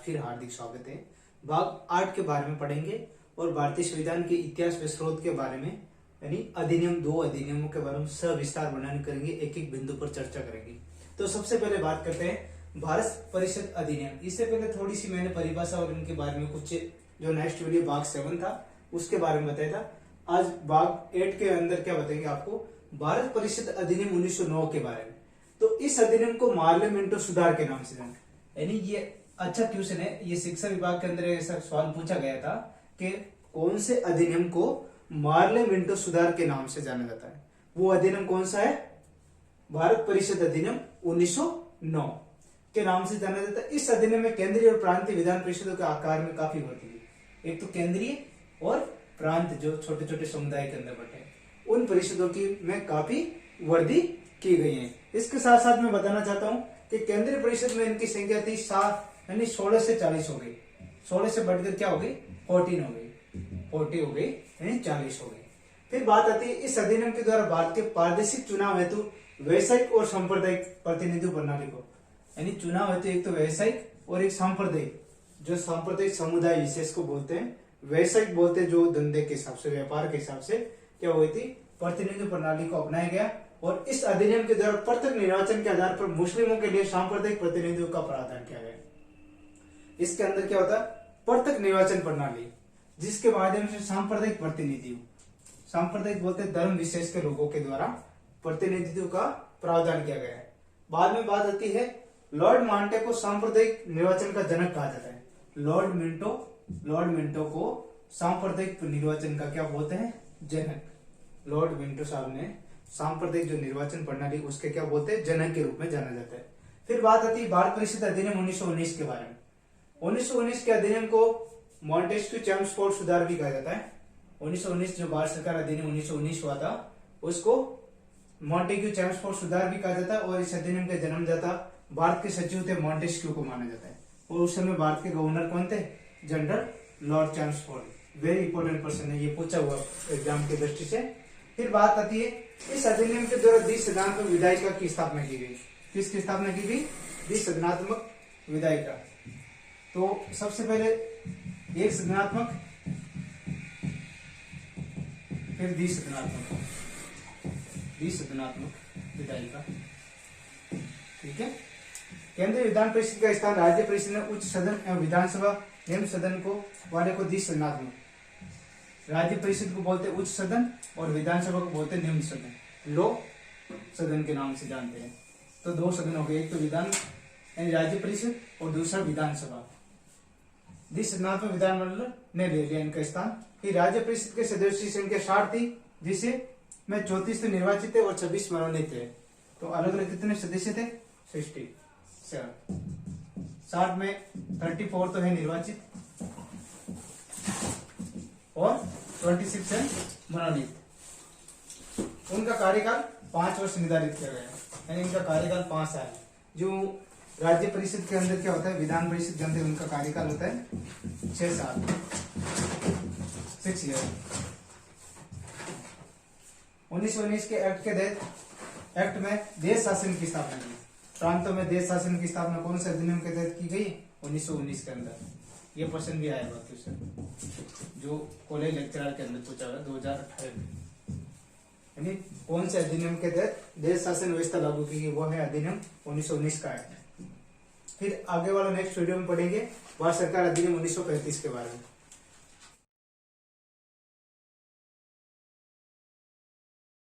फिर हार्दिक स्वागत है। भाग 8 के बारे में पढ़ेंगे और भारतीय संविधान के इतिहास व स्रोत के बारे में यानी अधिनियम 2 अधिनियमों के बारे में सविस्तार वर्णन करेंगे, एक एक बिंदु पर चर्चा करेंगे। तो सबसे पहले बात करते हैं भारत परिषद अधिनियम। इससे पहले थोड़ी सी मैंने परिभाषा और इनके बारे में कुछ जो नेक्स्ट वीडियो भाग 7 था उसके बारे में बताया था। आज भाग 8 के अंदर क्या बताएंगे आपको, भारत परिषद अधिनियम 1909 के बारे में। तो इस अधिनियम को मार्ले मिंटो सुधार के नाम से जाना, यानी ये अच्छा क्वेश्चन है, ये शिक्षा विभाग के अंदर ऐसा सवाल पूछा गया था कि कौन से अधिनियम को मार्ले मिंटो सुधार के नाम से जाना जाता है। वो अधिनियम कौन सा है, भारत परिषद अधिनियम 1909 के नाम से जाना जाता है। इस अधिनियम में केंद्रीय और प्रांतीय विधान परिषदों के आकार में काफी वृद्धि हुई। एक तो केंद्रीय और प्रांत जो छोटे छोटे समुदाय के अंदर बटे उन परिषदों की में काफी वृद्धि की गई है। इसके साथ साथ मैं बताना चाहता हूं कि केंद्रीय परिषद में इनकी संख्या थी 7 यानी 16 से 40 हो गई। 16 से बढ़कर क्या हो गई, 14 हो गई, 40 हो गई यानी 40 हो गई। फिर बात आती है इस अधिनियम के द्वारा भारत के प्रादेशिक चुनाव हेतु व्यवसायिक और सांप्रदायिक प्रतिनिधि प्रणाली को, यानी चुनाव हेतु एक तो व्यवसायिक और एक सांप्रदायिक, जो सांप्रदायिक समुदाय विशेष को बोलते हैं, व्यवसायिक बोलते हैं जो धंधे के हिसाब से व्यापार के हिसाब से क्या हुई थी, प्रतिनिधि प्रणाली को अपनाया गया। और इस अधिनियम के द्वारा प्रत्येक निर्वाचन के आधार पर मुस्लिमों के लिए सांप्रदायिक प्रतिनिधियों का प्रावधान किया गया। इसके अंदर क्या होता है, प्रत्येक निर्वाचन प्रणाली जिसके माध्यम से सांप्रदायिक प्रतिनिधियों, सांप्रदायिक बोलते हैं धर्म विशेष के लोगों के द्वारा प्रतिनिधित्व का प्रावधान किया गया है। बाद में बात आती है लॉर्ड मांटे को सांप्रदायिक निर्वाचन का जनक कहा जाता है। लॉर्ड मिंटो को सांप्रदायिक निर्वाचन का क्या बोलते हैं, जनक। लॉर्ड मिंटो साहब ने सांप्रदायिक जो निर्वाचन प्रणाली उसके क्या बोलते हैं, जनक के रूप में जाना जाता है। फिर बात आती है भारत परिषद अधिनियम 1919 के बारे में। 1919 के अधिनियम को मॉन्टेस्क्यू चैम्सफोर्ड सुधार भी कहा जाता है। 1919 जो भारत सरकार अधिनियम 1919 हुआ था उसको मॉन्टेस्क्यू चैम्सफोर्ड सुधार भी कहा जाता है। और इस अधिनियम का जन्मदाता भारत के सचिव थे मॉन्टेस्क्यू को माना जाता है। और उस समय भारत के गवर्नर कौन थे, general Lord Chelmsford. Very important question है, ये पूछा हुआ एग्जाम की दृष्टि से। फिर बात आती है इस अधिनियम के द्वारा द्विसदनात्मक विधायिका की स्थापना की गई। किसकी स्थापना की गई, द्विसदनात्मक विधायिका। तो सबसे पहले एक सदनात्मक फिर द्विसदनात्मक विधायिका, ठीक है। केंद्रीय विधान परिषद का स्थान राज्य परिषद में उच्च सदन एवं विधानसभा निम्न सदन को वाले को द्विसदनात्मक, राज्य परिषद को बोलते उच्च सदन और विधानसभा को बोलते निम्न सदन, लोक सदन के नाम से जानते हैं। तो दो सदन हो गए, एक तो विधान यानी राज्य परिषद और दूसरा विधानसभा। द्विसदनात्मक विधानमंडल ने ले लिया इनका स्थान। फिर राज्य परिषद के सदस्यों की संख्या 60 थी, जिसे में 34 तो निर्वाचित थे और 26 मनोनीत थे। तो अलग अलग कितने सदस्य थे, 67। 60 में 34 तो है निर्वाचित और 26 है मनोनीत। उनका कार्यकाल 5 वर्ष निर्धारित किया गया, यानी इनका कार्यकाल 5 साल। जो राज्य परिषद के अंदर क्या होता है, विधान परिषद के अंदर उनका कार्यकाल होता है 6 साल, 6 ईयर। 1919 के एक्ट के तहत एक्ट में देश शासन की स्थापना की। प्रांतों में देश शासन की स्थापना कौन से अधिनियम के तहत की गई, 1919 के अंदर। ये क्वेश्चन भी आएगा क्वेश्चन जो कॉलेज लेक्चरर के अंदर पूछा हुआ 2018 में, यानी कौन से अधिनियम के तहत देश शासन व्यवस्था लागू की गई, वो है अधिनियम 1919 का एक्ट। फिर आगे वाला नेक्स्ट वीडियो में पढ़ेंगे भारत सरकार अधिनियम 1935 के बारे में।